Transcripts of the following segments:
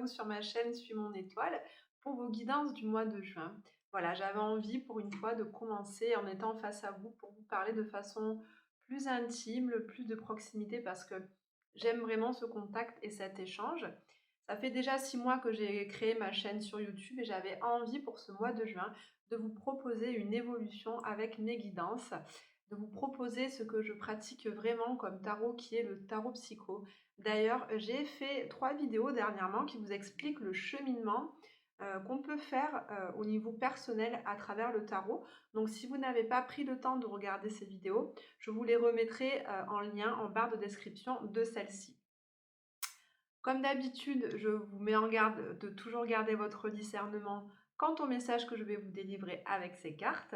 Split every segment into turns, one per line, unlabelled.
vous sur ma chaîne Suis mon étoile pour vos guidances du mois de juin. Voilà, j'avais envie pour une fois de commencer en étant face à vous pour vous parler de façon plus intime, le plus de proximité parce que j'aime vraiment ce contact et cet échange. Ça fait déjà 6 mois que j'ai créé ma chaîne sur YouTube et j'avais envie pour ce mois de juin de vous proposer une évolution avec mes guidances, de vous proposer ce que je pratique vraiment comme tarot qui est le tarot psycho. D'ailleurs, j'ai fait 3 vidéos dernièrement qui vous expliquent le cheminement qu'on peut faire au niveau personnel à travers le tarot. Donc si vous n'avez pas pris le temps de regarder ces vidéos, je vous les remettrai en lien en barre de description de celle-ci. Comme d'habitude, je vous mets en garde de toujours garder votre discernement quant au message que je vais vous délivrer avec ces cartes.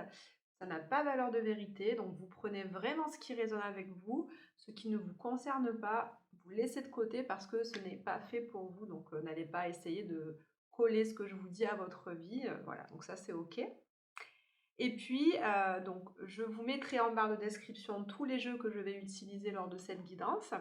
Ça n'a pas valeur de vérité, donc vous prenez vraiment ce qui résonne avec vous. Ce qui ne vous concerne pas, vous laissez de côté parce que ce n'est pas fait pour vous. Donc n'allez pas essayer de coller ce que je vous dis à votre vie. Voilà, donc ça c'est OK. Et puis, donc, je vous mettrai en barre de description tous les jeux que je vais utiliser lors de cette guidance.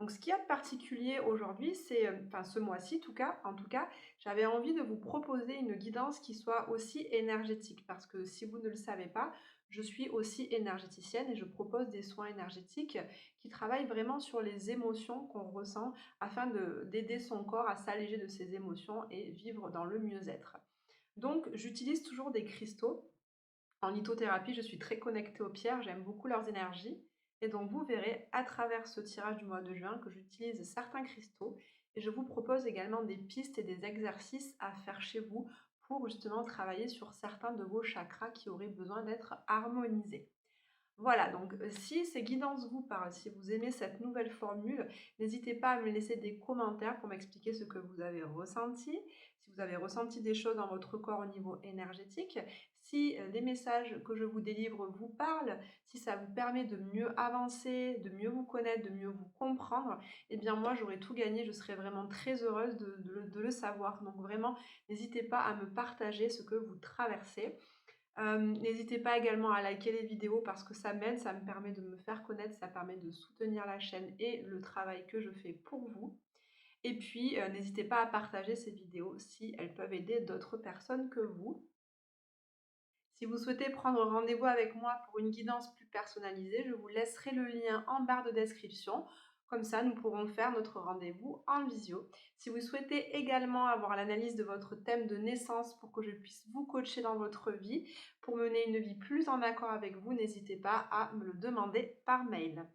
Donc, ce qu'il y a de particulier aujourd'hui, c'est, enfin ce mois-ci en tout cas, j'avais envie de vous proposer une guidance qui soit aussi énergétique. Parce que si vous ne le savez pas, je suis aussi énergéticienne et je propose des soins énergétiques qui travaillent vraiment sur les émotions qu'on ressent afin d'aider son corps à s'alléger de ses émotions et vivre dans le mieux-être. Donc, j'utilise toujours des cristaux. En lithothérapie, je suis très connectée aux pierres, j'aime beaucoup leurs énergies. Et donc, vous verrez à travers ce tirage du mois de juin que j'utilise certains cristaux et je vous propose également des pistes et des exercices à faire chez vous pour justement travailler sur certains de vos chakras qui auraient besoin d'être harmonisés. Voilà, donc si ces guidances vous parlent, si vous aimez cette nouvelle formule, n'hésitez pas à me laisser des commentaires pour m'expliquer ce que vous avez ressenti, si vous avez ressenti des choses dans votre corps au niveau énergétique, si les messages que je vous délivre vous parlent, si ça vous permet de mieux avancer, de mieux vous connaître, de mieux vous comprendre, eh bien moi j'aurais tout gagné, je serais vraiment très heureuse de le savoir. Donc vraiment, n'hésitez pas à me partager ce que vous traversez. N'hésitez pas également à liker les vidéos parce que ça m'aide, ça me permet de me faire connaître, ça permet de soutenir la chaîne et le travail que je fais pour vous. Et puis, n'hésitez pas à partager ces vidéos si elles peuvent aider d'autres personnes que vous. Si vous souhaitez prendre rendez-vous avec moi pour une guidance plus personnalisée, je vous laisserai le lien en barre de description. Comme ça, nous pourrons faire notre rendez-vous en visio. Si vous souhaitez également avoir l'analyse de votre thème de naissance pour que je puisse vous coacher dans votre vie, pour mener une vie plus en accord avec vous, n'hésitez pas à me le demander par mail.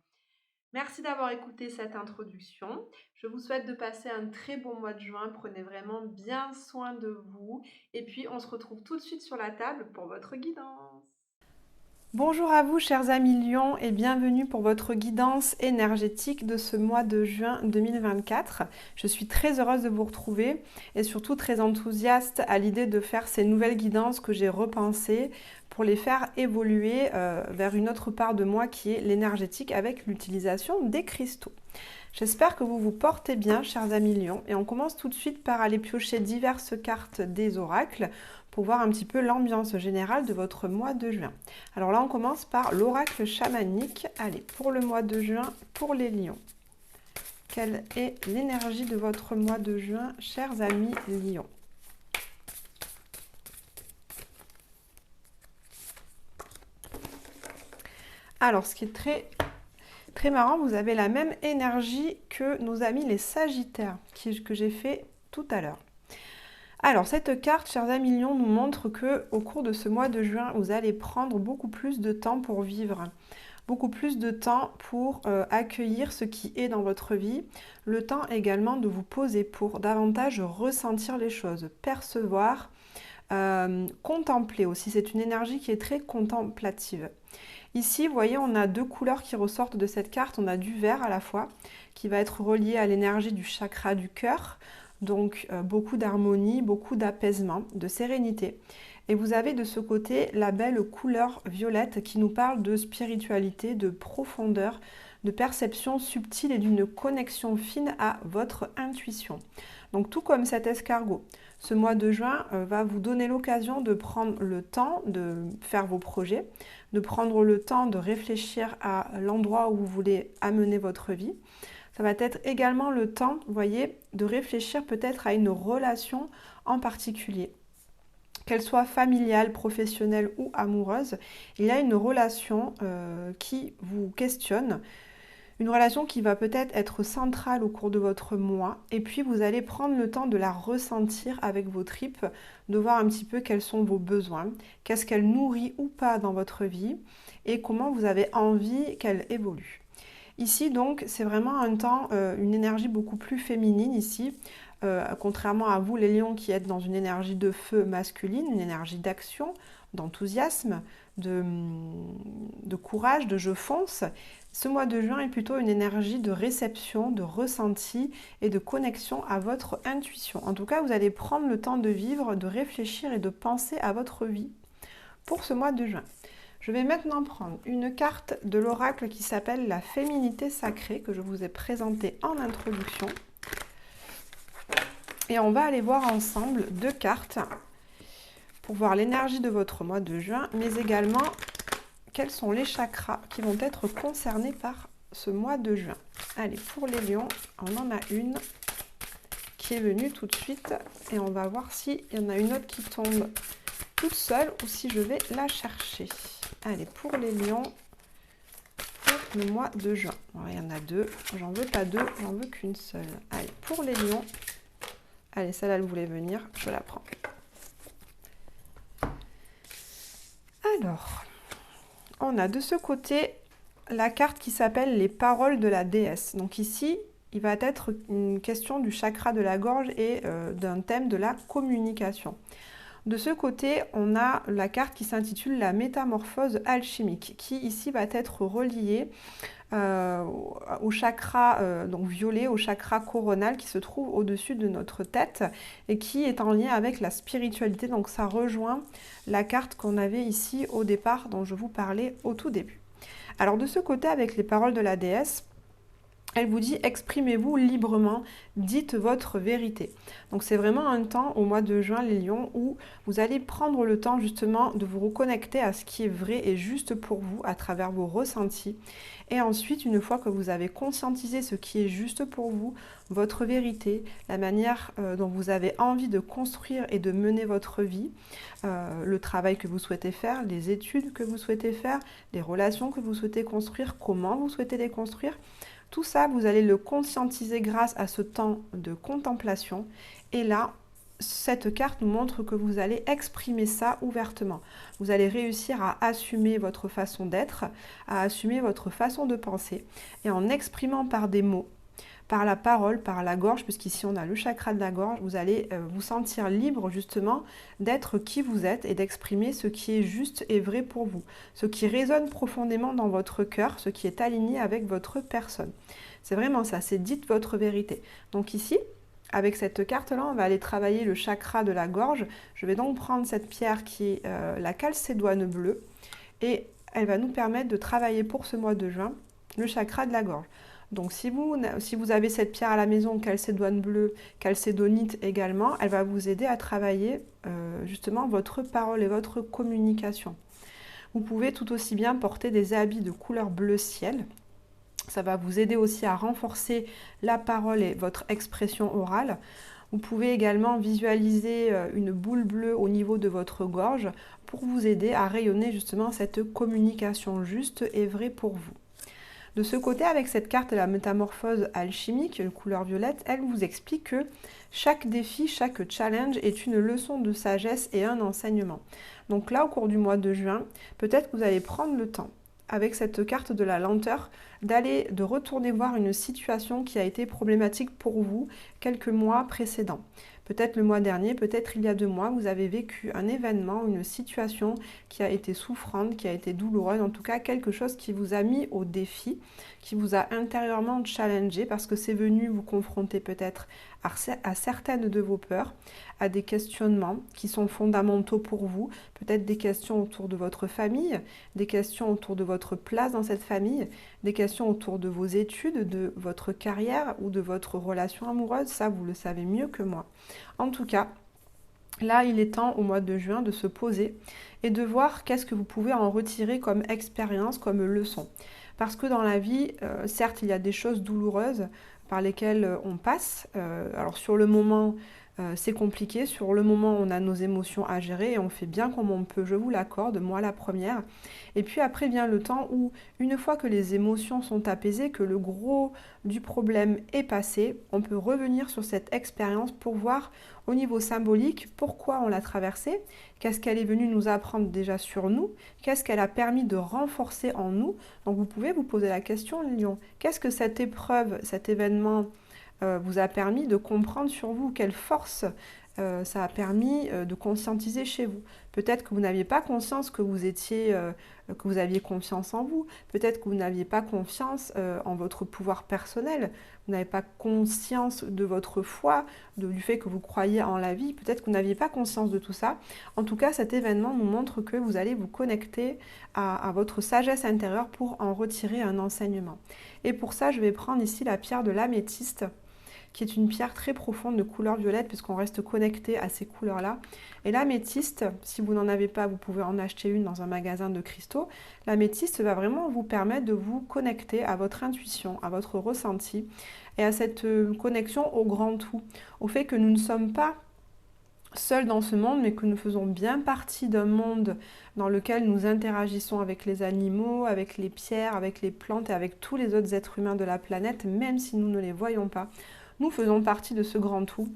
Merci d'avoir écouté cette introduction. Je vous souhaite de passer un très bon mois de juin. Prenez vraiment bien soin de vous. Et puis, on se retrouve tout de suite sur la table pour votre guidance. Bonjour à vous, chers amis Lion, et bienvenue pour votre guidance énergétique de ce mois de juin 2024. Je suis très heureuse de vous retrouver et surtout très enthousiaste à l'idée de faire ces nouvelles guidances que j'ai repensées pour les faire évoluer vers une autre part de moi qui est l'énergétique avec l'utilisation des cristaux. J'espère que vous vous portez bien, chers amis Lion, et on commence tout de suite par aller piocher diverses cartes des oracles pour voir un petit peu l'ambiance générale de votre mois de juin. Alors là, on commence par l'oracle chamanique. Allez, pour le mois de juin, pour les lions. Quelle est l'énergie de votre mois de juin, chers amis lions? Alors, ce qui est très marrant, vous avez la même énergie que nos amis les sagittaires, que j'ai fait tout à l'heure. Alors, cette carte, chers amis lions, nous montre que au cours de ce mois de juin, vous allez prendre beaucoup plus de temps pour vivre, beaucoup plus de temps pour accueillir ce qui est dans votre vie, le temps également de vous poser pour davantage ressentir les choses, percevoir, contempler aussi. C'est une énergie qui est très contemplative. Ici, vous voyez, on a deux couleurs qui ressortent de cette carte. On a du vert à la fois, qui va être relié à l'énergie du chakra du cœur. Donc, beaucoup d'harmonie, beaucoup d'apaisement, de sérénité. Et vous avez de ce côté la belle couleur violette qui nous parle de spiritualité, de profondeur, de perception subtile et d'une connexion fine à votre intuition. Donc, tout comme cet escargot. Ce mois de juin va vous donner l'occasion de prendre le temps de faire vos projets, de prendre le temps de réfléchir à l'endroit où vous voulez amener votre vie.
Ça va être également le temps, vous voyez, de réfléchir peut-être à une relation en particulier. Qu'elle soit familiale, professionnelle ou amoureuse, il y a une relation qui vous questionne, une relation qui va peut-être être centrale au cours de votre mois, et puis vous allez prendre le temps de la ressentir avec vos tripes, de voir un petit peu quels sont vos besoins, qu'est-ce qu'elle nourrit ou pas dans votre vie, et comment vous avez envie qu'elle évolue. Ici donc c'est vraiment un temps, une énergie beaucoup plus féminine ici, contrairement à vous les lions qui êtes dans une énergie de feu masculine, une énergie d'action, d'enthousiasme, de courage, de je fonce. Ce mois de juin est plutôt une énergie de réception, de ressenti et de connexion à votre intuition. En tout cas, vous allez prendre le temps de vivre, de réfléchir et de penser à votre vie pour ce mois de juin. Je vais maintenant prendre une carte de l'oracle qui s'appelle la féminité sacrée, que je vous ai présentée en introduction. Et on va aller voir ensemble 2 cartes pour voir l'énergie de votre mois de juin, mais également quels sont les chakras qui vont être concernés par ce mois de juin. Allez, pour les lions, on en a une qui est venue tout de suite et on va voir s'il y en a une autre qui tombe toute seule ou si je vais la chercher. Allez, pour les lions, pour le mois de juin. Bon, il y en a 2, j'en veux pas 2, j'en veux qu'une seule. Allez, pour les lions, allez, celle-là, elle voulait venir, je la prends. Alors, on a de ce côté la carte qui s'appelle les paroles de la déesse. Donc ici, il va être une question du chakra de la gorge et d'un thème de la communication. De ce côté, on a la carte qui s'intitule la métamorphose alchimique, qui ici va être reliée au chakra donc violet, au chakra coronal qui se trouve au-dessus de notre tête et qui est en lien avec la spiritualité. Donc ça rejoint la carte qu'on avait ici au départ, dont je vous parlais au tout début. Alors de ce côté, avec les paroles de la déesse, elle vous dit exprimez-vous librement, dites votre vérité. Donc c'est vraiment un temps au mois de juin les lions où vous allez prendre le temps justement de vous reconnecter à ce qui est vrai et juste pour vous à travers vos ressentis. Et ensuite, une fois que vous avez conscientisé ce qui est juste pour vous, votre vérité, la manière dont vous avez envie de construire et de mener votre vie, le travail que vous souhaitez faire, les études que vous souhaitez faire, les relations que vous souhaitez construire, comment vous souhaitez les construire, tout ça, vous allez le conscientiser grâce à ce temps de contemplation. Et là, cette carte nous montre que vous allez exprimer ça ouvertement. Vous allez réussir à assumer votre façon d'être, à assumer votre façon de penser. Et en exprimant par des mots, par la parole, par la gorge, puisqu'ici on a le chakra de la gorge, vous allez vous sentir libre justement d'être qui vous êtes et d'exprimer ce qui est juste et vrai pour vous, ce qui résonne profondément dans votre cœur, ce qui est aligné avec votre personne. C'est vraiment ça, c'est dites votre vérité. Donc ici, avec cette carte-là, on va aller travailler le chakra de la gorge. Je vais donc prendre cette pierre qui est la calcédoine bleue et elle va nous permettre de travailler pour ce mois de juin le chakra de la gorge. Donc si vous avez cette pierre à la maison, calcédoine bleue, calcédonite également, elle va vous aider à travailler justement votre parole et votre communication. Vous pouvez tout aussi bien porter des habits de couleur bleu ciel. Ça va vous aider aussi à renforcer la parole et votre expression orale. Vous pouvez également visualiser une boule bleue au niveau de votre gorge pour vous aider à rayonner justement cette communication juste et vraie pour vous. De ce côté, avec cette carte de la métamorphose alchimique, couleur violette, elle vous explique que chaque défi, chaque challenge est une leçon de sagesse et un enseignement. Donc là, au cours du mois de juin, peut-être que vous allez prendre le temps, avec cette carte de la lenteur, de retourner voir une situation qui a été problématique pour vous quelques mois précédents. Peut-être le mois dernier, peut-être il y a 2 mois, vous avez vécu un événement, une situation qui a été souffrante, qui a été douloureuse, en tout cas quelque chose qui vous a mis au défi, qui vous a intérieurement challengé parce que c'est venu vous confronter peut-être à certaines de vos peurs, à des questionnements qui sont fondamentaux pour vous, peut-être des questions autour de votre famille, des questions autour de votre place dans cette famille, des questions autour de vos études, de votre carrière ou de votre relation amoureuse, ça vous le savez mieux que moi. En tout cas, là il est temps au mois de juin de se poser et de voir qu'est-ce que vous pouvez en retirer comme expérience, comme leçon. Parce que dans la vie, certes, il y a des choses douloureuses, par lesquelles on passe. Alors sur le moment, c'est compliqué. Sur le moment, on a nos émotions à gérer et on fait bien comme on peut, je vous l'accorde, moi la première. Et puis après vient le temps où, une fois que les émotions sont apaisées, que le gros du problème est passé, on peut revenir sur cette expérience pour voir au niveau symbolique pourquoi on l'a traversée, qu'est-ce qu'elle est venue nous apprendre déjà sur nous, qu'est-ce qu'elle a permis de renforcer en nous. Donc vous pouvez vous poser la question, Lion, qu'est-ce que cette épreuve, cet événement vous a permis de comprendre sur vous, quelle force ça a permis de conscientiser chez vous. Peut-être que vous n'aviez pas conscience que que vous aviez confiance en vous. Peut-être que vous n'aviez pas confiance en votre pouvoir personnel. Vous n'avez pas conscience de votre foi, du fait que vous croyez en la vie. Peut-être que vous n'aviez pas conscience de tout ça. En tout cas, cet événement nous montre que vous allez vous connecter à votre sagesse intérieure pour en retirer un enseignement. Et pour ça, je vais prendre ici la pierre de l'améthyste, qui est une pierre très profonde de couleur violette, puisqu'on reste connecté à ces couleurs-là. Et l'améthyste, si vous n'en avez pas, vous pouvez en acheter une dans un magasin de cristaux. L'améthyste va vraiment vous permettre de vous connecter à votre intuition, à votre ressenti, et à cette connexion au grand tout, au fait que nous ne sommes pas seuls dans ce monde, mais que nous faisons bien partie d'un monde dans lequel nous interagissons avec les animaux, avec les pierres, avec les plantes et avec tous les autres êtres humains de la planète, même si nous ne les voyons pas. Nous faisons partie de ce grand tout.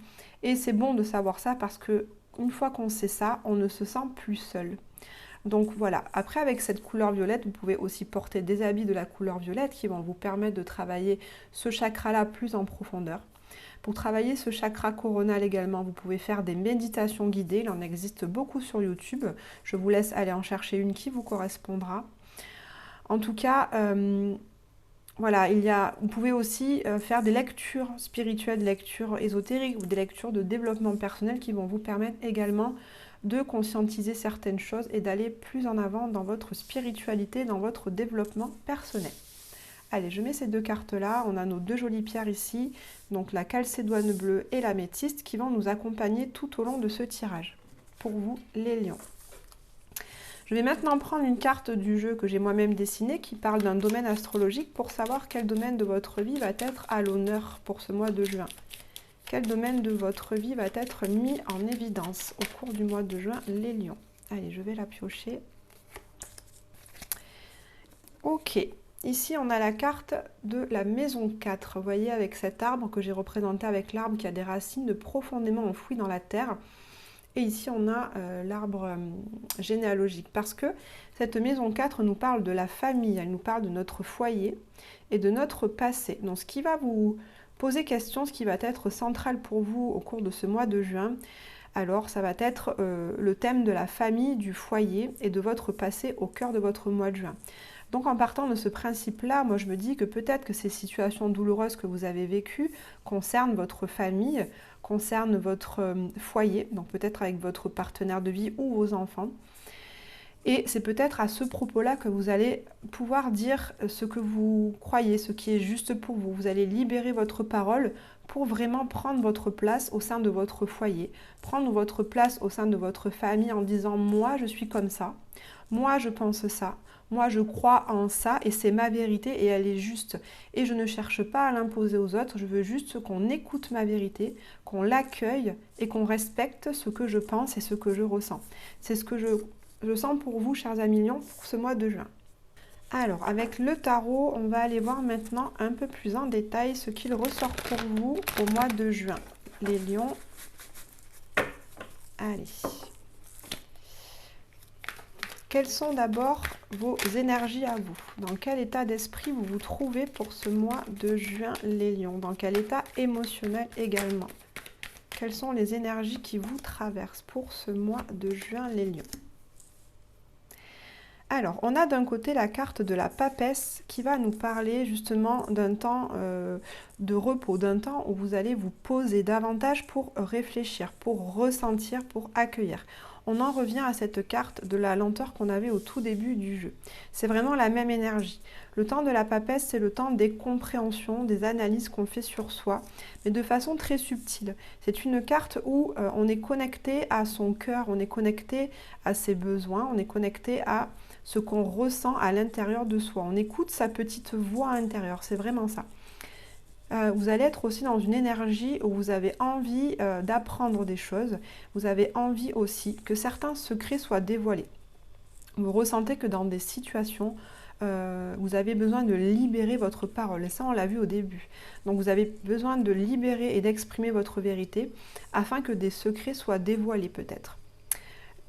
Et c'est bon de savoir ça parce que une fois qu'on sait ça, on ne se sent plus seul. Donc voilà, après avec cette couleur violette, vous pouvez aussi porter des habits de la couleur violette qui vont vous permettre de travailler ce chakra-là plus en profondeur. Pour travailler ce chakra coronal également, vous pouvez faire des méditations guidées. Il en existe beaucoup sur YouTube. Je vous laisse aller en chercher une qui vous correspondra. En tout cas, voilà, vous pouvez aussi faire des lectures spirituelles, des lectures ésotériques ou des lectures de développement personnel qui vont vous permettre également de conscientiser certaines choses et d'aller plus en avant dans votre spiritualité, dans votre développement personnel. Allez, je mets ces deux cartes-là. On a nos deux jolies pierres ici, donc la calcédoine bleue et l'améthyste, qui vont nous accompagner tout au long de ce tirage. Pour vous, les lions. Je vais maintenant prendre une carte du jeu que j'ai moi-même dessinée qui parle d'un domaine astrologique pour savoir quel domaine de votre vie va être à l'honneur pour ce mois de juin. Quel domaine de votre vie va être mis en évidence au cours du mois de juin, les lions. Allez, je vais la piocher. Ok, ici on a la carte de la maison 4. Vous voyez avec cet arbre que j'ai représenté avec l'arbre qui a des racines profondément enfouies dans la terre. Et ici, on a l'arbre généalogique parce que cette maison 4 nous parle de la famille, elle nous parle de notre foyer et de notre passé. Donc, ce qui va vous poser question, ce qui va être central pour vous au cours de ce mois de juin, alors ça va être le thème de la famille, du foyer et de votre passé au cœur de votre mois de juin. Donc en partant de ce principe-là, moi je me dis que peut-être que ces situations douloureuses que vous avez vécues concernent votre famille, concernent votre foyer, donc peut-être avec votre partenaire de vie ou vos enfants. Et c'est peut-être à ce propos-là que vous allez pouvoir dire ce que vous croyez, ce qui est juste pour vous. Vous allez libérer votre parole pour vraiment prendre votre place au sein de votre foyer, prendre votre place au sein de votre famille en disant « moi je suis comme ça, moi je pense ça ». Moi, je crois en ça et c'est ma vérité et elle est juste. Et je ne cherche pas à l'imposer aux autres, je veux juste qu'on écoute ma vérité, qu'on l'accueille et qu'on respecte ce que je pense et ce que je ressens. C'est ce que je sens pour vous, chers amis lions, pour ce mois de juin. Alors, avec le tarot, on va aller voir maintenant un peu plus en détail ce qu'il ressort pour vous au mois de juin. Les lions, allez. Quelles sont d'abord vos énergies à vous? Dans quel état d'esprit vous vous trouvez pour ce mois de juin, les lions? Dans quel état émotionnel également? Quelles sont les énergies qui vous traversent pour ce mois de juin, les lions? Alors, on a d'un côté la carte de la papesse qui va nous parler justement d'un temps de repos, d'un temps où vous allez vous poser davantage pour réfléchir, pour ressentir, pour accueillir. On en revient à cette carte de la lenteur qu'on avait au tout début du jeu. C'est vraiment la même énergie. Le temps de la papesse, c'est le temps des compréhensions, des analyses qu'on fait sur soi, mais de façon très subtile. C'est une carte où on est connecté à son cœur, on est connecté à ses besoins, on est connecté à ce qu'on ressent à l'intérieur de soi. On écoute sa petite voix intérieure, c'est vraiment ça. Vous allez être aussi dans une énergie où vous avez envie d'apprendre des choses. Vous avez envie aussi que certains secrets soient dévoilés. Vous ressentez que dans des situations, vous avez besoin de libérer votre parole. Et ça, on l'a vu au début. Donc, vous avez besoin de libérer et d'exprimer votre vérité afin que des secrets soient dévoilés peut-être.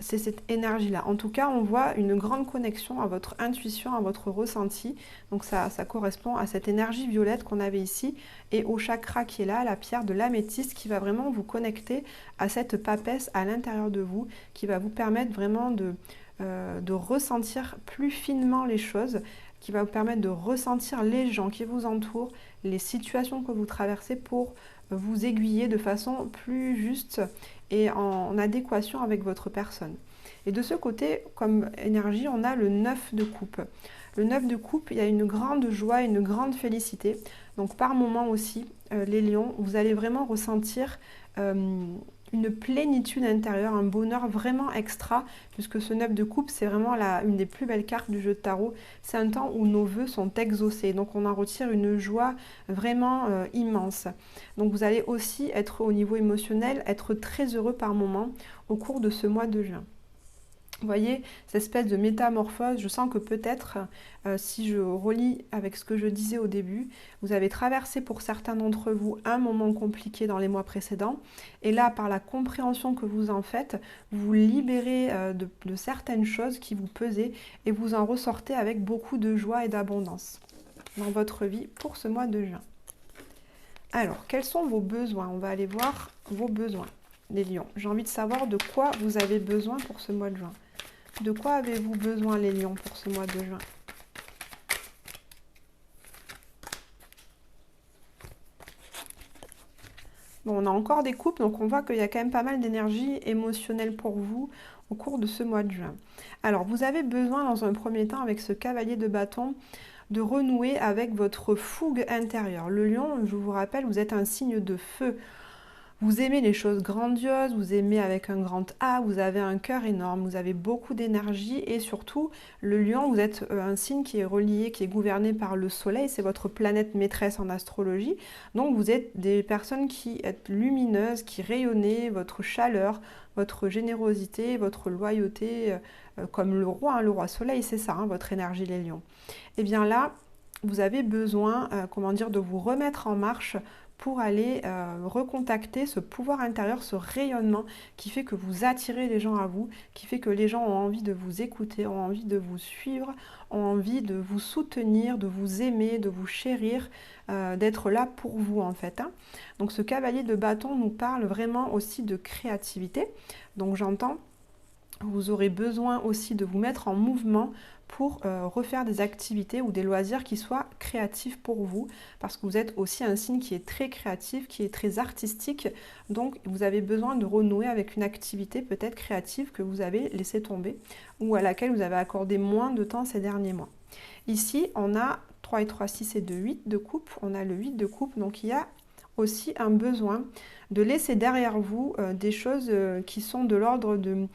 C'est cette énergie-là. En tout cas, on voit une grande connexion à votre intuition, à votre ressenti. Donc ça correspond à cette énergie violette qu'on avait ici et au chakra qui est là, la pierre de l'améthyste qui va vraiment vous connecter à cette papesse à l'intérieur de vous, qui va vous permettre vraiment de ressentir plus finement les choses, qui va vous permettre de ressentir les gens qui vous entourent, les situations que vous traversez pour vous aiguiller de façon plus juste et en adéquation avec votre personne. Et de ce côté, comme énergie, on a le 9 de coupe. Le 9 de coupe, il y a une grande joie, une grande félicité. Donc par moment aussi, les lions, vous allez vraiment ressentir une plénitude intérieure, un bonheur vraiment extra, puisque ce 9 de coupe, c'est vraiment une des plus belles cartes du jeu de tarot. C'est un temps où nos vœux sont exaucés, donc on en retire une joie vraiment immense. Donc vous allez aussi être au niveau émotionnel, être très heureux par moment au cours de ce mois de juin. Vous voyez, cette espèce de métamorphose, je sens que peut-être, si je relis avec ce que je disais au début, vous avez traversé pour certains d'entre vous un moment compliqué dans les mois précédents. Et là, par la compréhension que vous en faites, vous libérez de certaines choses qui vous pesaient et vous en ressortez avec beaucoup de joie et d'abondance dans votre vie pour ce mois de juin. Alors, quels sont vos besoins? On va aller voir vos besoins, les lions. J'ai envie de savoir de quoi vous avez besoin pour ce mois de juin. De quoi avez-vous besoin, les lions, pour ce mois de juin? Bon, on a encore des coupes, donc on voit qu'il y a quand même pas mal d'énergie émotionnelle pour vous au cours de ce mois de juin. Alors, vous avez besoin, dans un premier temps, avec ce cavalier de bâton, de renouer avec votre fougue intérieure. Le lion, je vous rappelle, vous êtes un signe de feu. Vous aimez les choses grandioses, vous aimez avec un grand A, vous avez un cœur énorme, vous avez beaucoup d'énergie et surtout, le lion, vous êtes un signe qui est relié, qui est gouverné par le soleil, c'est votre planète maîtresse en astrologie. Donc vous êtes des personnes qui êtes lumineuses, qui rayonnez, votre chaleur, votre générosité, votre loyauté, comme le roi soleil, c'est ça, hein, votre énergie les lions. Et bien là, vous avez besoin, de vous remettre en marche pour aller recontacter ce pouvoir intérieur, ce rayonnement qui fait que vous attirez les gens à vous, qui fait que les gens ont envie de vous écouter, ont envie de vous suivre, ont envie de vous soutenir, de vous aimer, de vous chérir, d'être là pour vous en fait. Hein. Donc ce cavalier de bâton nous parle vraiment aussi de créativité. Donc j'entends, vous aurez besoin aussi de vous mettre en mouvement pour refaire des activités ou des loisirs qui soient créatifs pour vous, parce que vous êtes aussi un signe qui est très créatif, qui est très artistique, donc vous avez besoin de renouer avec une activité peut-être créative que vous avez laissé tomber ou à laquelle vous avez accordé moins de temps ces derniers mois. Ici, on a 3 et 3, 6 et 2, 8 de coupe, on a le 8 de coupe, donc il y a aussi un besoin de laisser derrière vous des choses qui sont de l'ordre de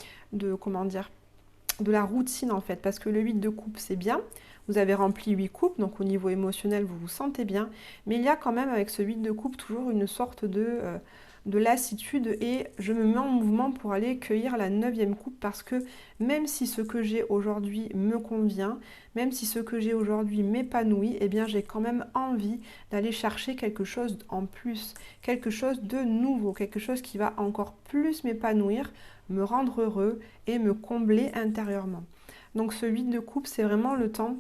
la routine en fait, parce que le 8 de coupe c'est bien, vous avez rempli 8 coupes, donc au niveau émotionnel vous vous sentez bien, mais il y a quand même avec ce 8 de coupe toujours une sorte de lassitude et je me mets en mouvement pour aller cueillir la 9e coupe parce que même si ce que j'ai aujourd'hui me convient, même si ce que j'ai aujourd'hui m'épanouit, eh bien j'ai quand même envie d'aller chercher quelque chose en plus, quelque chose de nouveau, quelque chose qui va encore plus m'épanouir, me rendre heureux et me combler intérieurement. Donc ce 8 de coupe, c'est vraiment le temps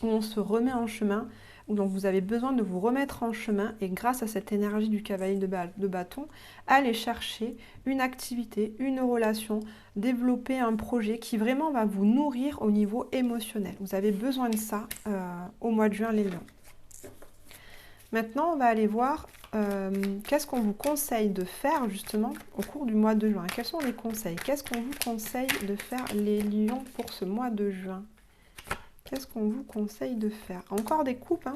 où on se remet en chemin, donc vous avez besoin de vous remettre en chemin et grâce à cette énergie du cavalier de bâton, aller chercher une activité, une relation, développer un projet qui vraiment va vous nourrir au niveau émotionnel. Vous avez besoin de ça au mois de juin, les lions. Maintenant, on va aller voir qu'est-ce qu'on vous conseille de faire justement au cours du mois de juin. Quels sont les conseils? Qu'est-ce qu'on vous conseille de faire, les lions, pour ce mois de juin? Qu'est-ce qu'on vous conseille de faire? Encore des coupes. Hein.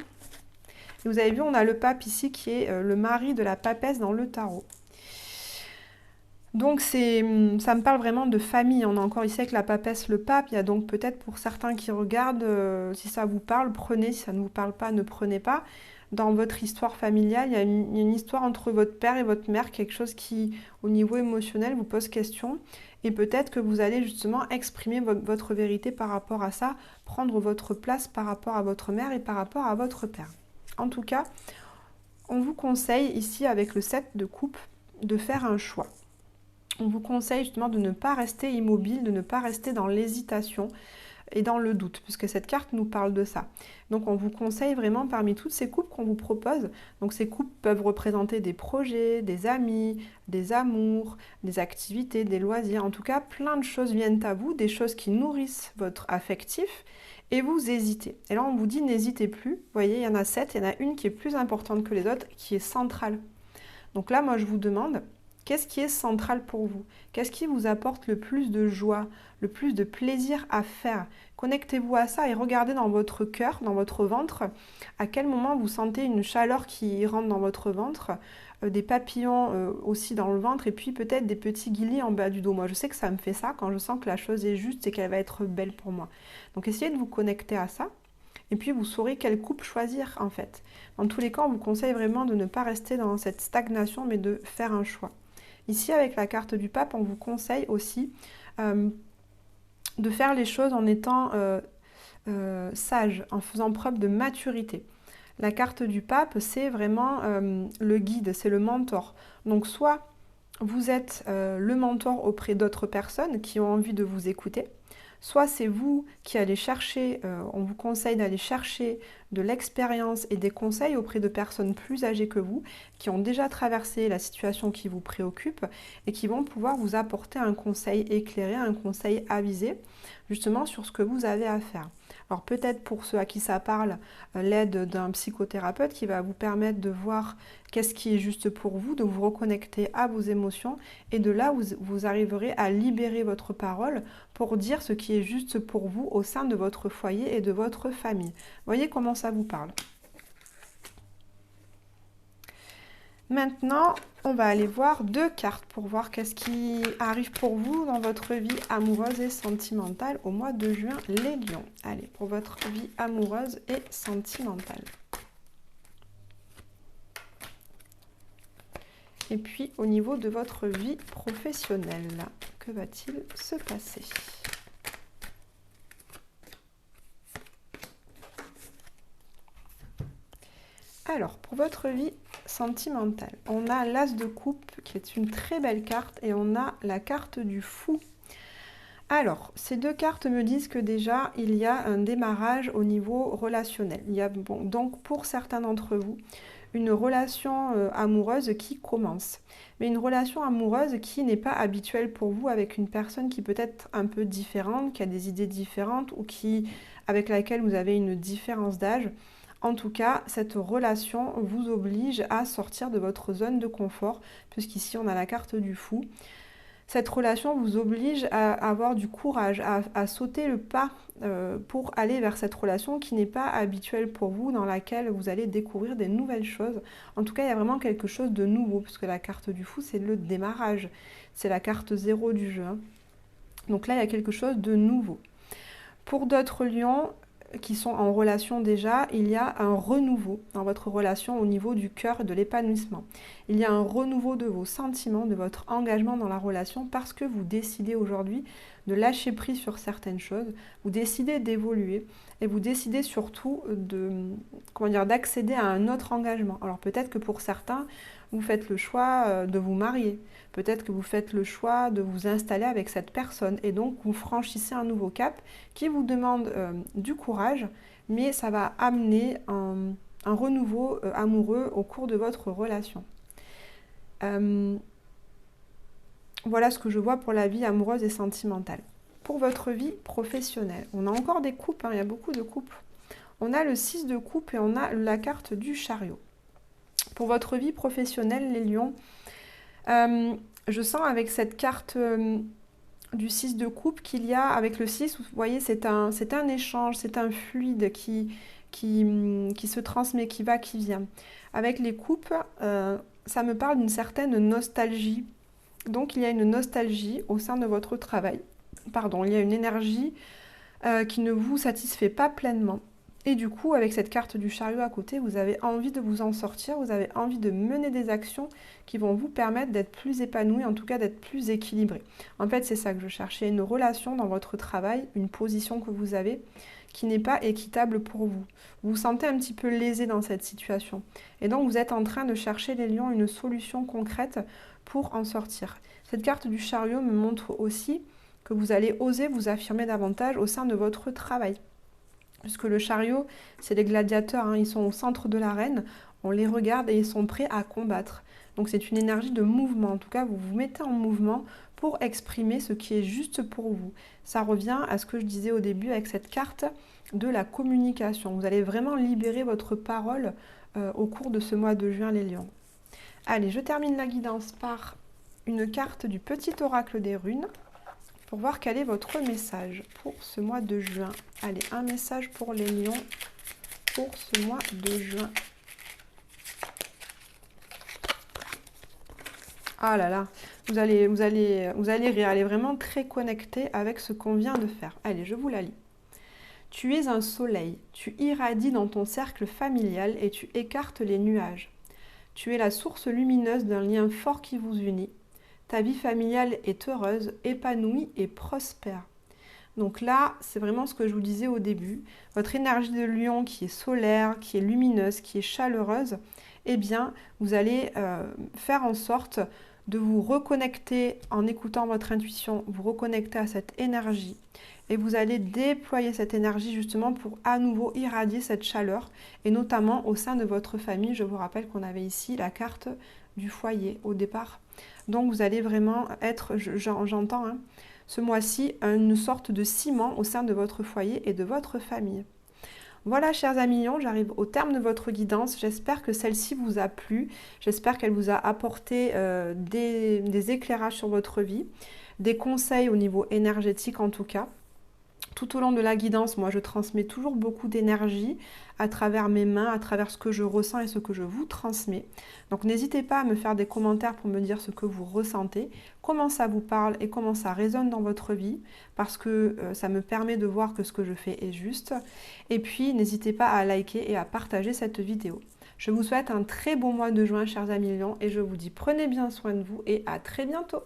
Et vous avez vu, on a le pape ici qui est le mari de la papesse dans le tarot. Donc ça me parle vraiment de famille. On a encore ici avec la papesse le pape. Il y a donc peut-être pour certains qui regardent, si ça vous parle, prenez. Si ça ne vous parle pas, ne prenez pas. dans votre histoire familiale, il y a une histoire entre votre père et votre mère, quelque chose qui, au niveau émotionnel, vous pose question. Et peut-être que vous allez justement exprimer votre vérité par rapport à ça, prendre votre place par rapport à votre mère et par rapport à votre père. En tout cas, on vous conseille ici, avec le 7 de coupe, de faire un choix. On vous conseille justement de ne pas rester immobile, de ne pas rester dans l'hésitation et dans le doute, puisque cette carte nous parle de ça. Donc on vous conseille vraiment parmi toutes ces coupes qu'on vous propose, donc ces coupes peuvent représenter des projets, des amis, des amours, des activités, des loisirs, en tout cas plein de choses viennent à vous, des choses qui nourrissent votre affectif, et vous hésitez. Et là on vous dit n'hésitez plus, vous voyez il y en a 7, il y en a une qui est plus importante que les autres, qui est centrale. Donc là moi je vous demande, qu'est-ce qui est central pour vous? Qu'est-ce qui vous apporte le plus de joie, le plus de plaisir à faire? Connectez-vous à ça et regardez dans votre cœur, dans votre ventre, à quel moment vous sentez une chaleur qui rentre dans votre ventre, des papillons aussi dans le ventre et puis peut-être des petits guillis en bas du dos. Moi je sais que ça me fait ça quand je sens que la chose est juste et qu'elle va être belle pour moi. Donc essayez de vous connecter à ça. Et puis vous saurez quelle coupe choisir en fait. Dans tous les cas, on vous conseille vraiment de ne pas rester dans cette stagnation, mais de faire un choix. Ici, avec la carte du pape, on vous conseille aussi de faire les choses en étant sage, en faisant preuve de maturité. La carte du pape, c'est vraiment le guide, c'est le mentor. Donc soit vous êtes le mentor auprès d'autres personnes qui ont envie de vous écouter, soit c'est vous qui allez chercher, on vous conseille d'aller chercher de l'expérience et des conseils auprès de personnes plus âgées que vous, qui ont déjà traversé la situation qui vous préoccupe et qui vont pouvoir vous apporter un conseil éclairé, un conseil avisé, justement sur ce que vous avez à faire. Alors peut-être pour ceux à qui ça parle, l'aide d'un psychothérapeute qui va vous permettre de voir qu'est-ce qui est juste pour vous, de vous reconnecter à vos émotions et de là vous arriverez à libérer votre parole pour dire ce qui est juste pour vous au sein de votre foyer et de votre famille. Voyez comment ça vous parle. Maintenant, on va aller voir 2 cartes pour voir qu'est-ce qui arrive pour vous dans votre vie amoureuse et sentimentale au mois de juin, les lions. Allez, pour votre vie amoureuse et sentimentale. Et puis, au niveau de votre vie professionnelle, que va-t-il se passer ? Alors, pour votre vie sentimentale, on a l'As de coupe qui est une très belle carte et on a la carte du fou. Alors, ces 2 cartes me disent que déjà, il y a un démarrage au niveau relationnel. Il y a donc pour certains d'entre vous, une relation amoureuse qui commence. Mais une relation amoureuse qui n'est pas habituelle pour vous avec une personne qui peut être un peu différente, qui a des idées différentes ou avec laquelle vous avez une différence d'âge. En tout cas, cette relation vous oblige à sortir de votre zone de confort, puisqu'ici on a la carte du fou. Cette relation vous oblige à avoir du courage, à sauter le pas pour aller vers cette relation qui n'est pas habituelle pour vous, dans laquelle vous allez découvrir des nouvelles choses. En tout cas, il y a vraiment quelque chose de nouveau, puisque la carte du fou, c'est le démarrage. C'est la carte 0 du jeu. Donc là, il y a quelque chose de nouveau. Pour d'autres lions qui sont en relation déjà, il y a un renouveau dans votre relation au niveau du cœur, de l'épanouissement. Il y a un renouveau de vos sentiments, de votre engagement dans la relation parce que vous décidez aujourd'hui de lâcher prise sur certaines choses, vous décidez d'évoluer et vous décidez surtout d'accéder à un autre engagement. Alors peut-être que pour certains, vous faites le choix de vous marier. Peut-être que vous faites le choix de vous installer avec cette personne et donc vous franchissez un nouveau cap qui vous demande du courage, mais ça va amener un renouveau amoureux au cours de votre relation. Voilà ce que je vois pour la vie amoureuse et sentimentale. Pour votre vie professionnelle, on a encore des coupes, il y a beaucoup de coupes. On a le 6 de coupe et on a la carte du chariot. Pour votre vie professionnelle, les lions, je sens avec cette carte du 6 de coupe qu'il y a, avec le 6, vous voyez, c'est un échange, c'est un fluide qui se transmet, qui va, qui vient. Avec les coupes, ça me parle d'une certaine nostalgie. Donc il y a une nostalgie au sein de votre travail. Pardon, il y a une énergie qui ne vous satisfait pas pleinement. Et du coup, avec cette carte du chariot à côté, vous avez envie de vous en sortir, vous avez envie de mener des actions qui vont vous permettre d'être plus épanoui, en tout cas d'être plus équilibré. En fait, c'est ça que je cherchais, une relation dans votre travail, une position que vous avez qui n'est pas équitable pour vous. Vous vous sentez un petit peu lésé dans cette situation. Et donc, vous êtes en train de chercher, les lions, une solution concrète pour en sortir. Cette carte du chariot me montre aussi que vous allez oser vous affirmer davantage au sein de votre travail. Puisque le chariot, c'est les gladiateurs, hein, ils sont au centre de l'arène, on les regarde et ils sont prêts à combattre. Donc c'est une énergie de mouvement, en tout cas vous vous mettez en mouvement pour exprimer ce qui est juste pour vous. Ça revient à ce que je disais au début avec cette carte de la communication. Vous allez vraiment libérer votre parole au cours de ce mois de juin, les lions. Allez, je termine la guidance par une carte du petit oracle des runes pour voir quel est votre message pour ce mois de juin. Allez, un message pour les lions pour ce mois de juin. Ah là là, vous allez rire, elle est vraiment très connectée avec ce qu'on vient de faire. Allez, je vous la lis. Tu es un soleil, tu irradies dans ton cercle familial et tu écartes les nuages. Tu es la source lumineuse d'un lien fort qui vous unit. Ta vie familiale est heureuse, épanouie et prospère. Donc là, c'est vraiment ce que je vous disais au début. Votre énergie de lion qui est solaire, qui est lumineuse, qui est chaleureuse, eh bien, vous allez faire en sorte de vous reconnecter en écoutant votre intuition, vous reconnecter à cette énergie. Et vous allez déployer cette énergie justement pour à nouveau irradier cette chaleur, et notamment au sein de votre famille. Je vous rappelle qu'on avait ici la carte du foyer au départ. Donc vous allez vraiment être, j'entends, hein, ce mois-ci, une sorte de ciment au sein de votre foyer et de votre famille. Voilà, chers amis lions, j'arrive au terme de votre guidance. J'espère que celle-ci vous a plu. J'espère qu'elle vous a apporté des éclairages sur votre vie, des conseils au niveau énergétique en tout cas. Tout au long de la guidance, moi, je transmets toujours beaucoup d'énergie à travers mes mains, à travers ce que je ressens et ce que je vous transmets. Donc, n'hésitez pas à me faire des commentaires pour me dire ce que vous ressentez, comment ça vous parle et comment ça résonne dans votre vie, parce que ça me permet de voir que ce que je fais est juste. Et puis, n'hésitez pas à liker et à partager cette vidéo. Je vous souhaite un très bon mois de juin, chers amis lions, et je vous dis prenez bien soin de vous et à très bientôt.